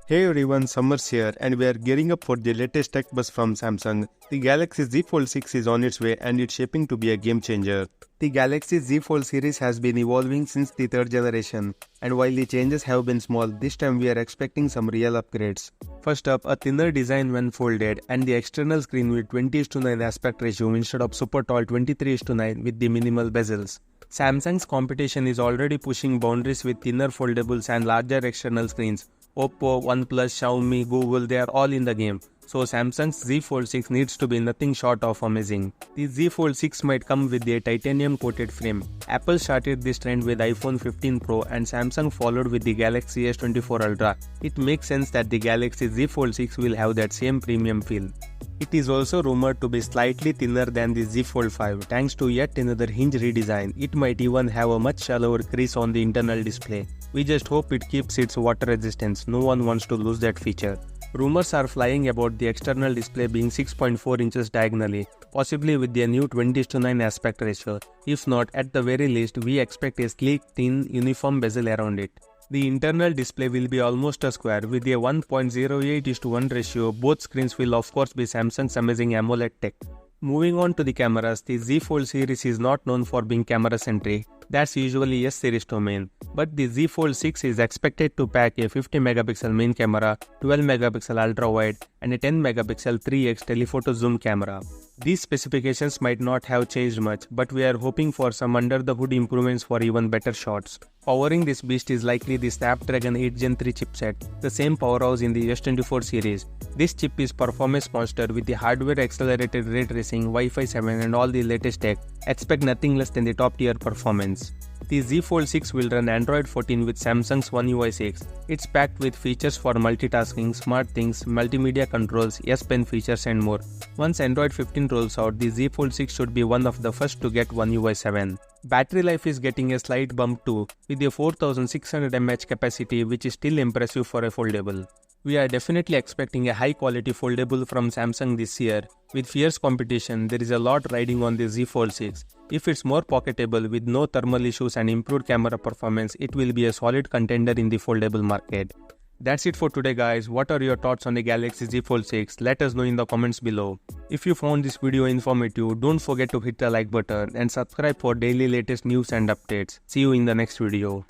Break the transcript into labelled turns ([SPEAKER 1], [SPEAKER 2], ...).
[SPEAKER 1] Hey everyone, Summers here and we are gearing up for the latest tech buzz from Samsung. The Galaxy Z Fold 6 is on its way and it's shaping to be a game changer. The Galaxy Z Fold series has been evolving since the third generation, and while the changes have been small, this time we are expecting some real upgrades. First up, a thinner design when folded and the external screen with 20:9 aspect ratio instead of super tall 23:9 with the minimal bezels. Samsung's competition is already pushing boundaries with thinner foldables and larger external screens. Oppo, OnePlus, Xiaomi, Google, they are all in the game. So Samsung's Z Fold 6 needs to be nothing short of amazing. The Z Fold 6 might come with a titanium coated frame. Apple started this trend with iPhone 15 Pro and Samsung followed with the Galaxy S24 Ultra. It makes sense that the Galaxy Z Fold 6 will have that same premium feel. It is also rumored to be slightly thinner than the Z Fold 5 thanks to yet another hinge redesign. It might even have a much shallower crease on the internal display. We just hope it keeps its water resistance. No one wants to lose that feature. Rumors are flying about the external display being 6.4 inches diagonally, possibly with their new 20:9 aspect ratio. If not, at the very least, we expect a sleek, thin, uniform bezel around it. The internal display will be almost a square with a 1.08:1 ratio. Both screens will of course be Samsung's amazing AMOLED tech. Moving on to the cameras, the Z Fold series is not known for being camera-centric. That's usually S series domain. But the Z Fold 6 is expected to pack a 50 megapixel main camera, 12 megapixel ultra-wide, and a 10 megapixel 3x telephoto zoom camera. These specifications might not have changed much, but we are hoping for some under-the-hood improvements for even better shots. Powering this beast is likely the Snapdragon 8 Gen 3 chipset, the same powerhouse in the S24 series. This chip is performance monster with the hardware accelerated ray tracing, Wi-Fi 7 and all the latest tech. Expect nothing less than the top tier performance. The Z Fold 6 will run Android 14 with Samsung's One UI 6. It's packed with features for multitasking, SmartThings, multimedia controls, S Pen features and more. Once Android 15 rolls out, the Z Fold 6 should be one of the first to get One UI 7. Battery life is getting a slight bump too, with a 4600 mAh capacity, which is still impressive for a foldable. We are definitely expecting a high quality foldable from Samsung this year. With fierce competition, there is a lot riding on the Z Fold 6. If it's more pocketable with no thermal issues and improved camera performance, it will be a solid contender in the foldable market. That's it for today guys. What are your thoughts on the Galaxy Z Fold 6? Let us know in the comments below. If you found this video informative, don't forget to hit the like button and subscribe for daily latest news and updates. See you in the next video.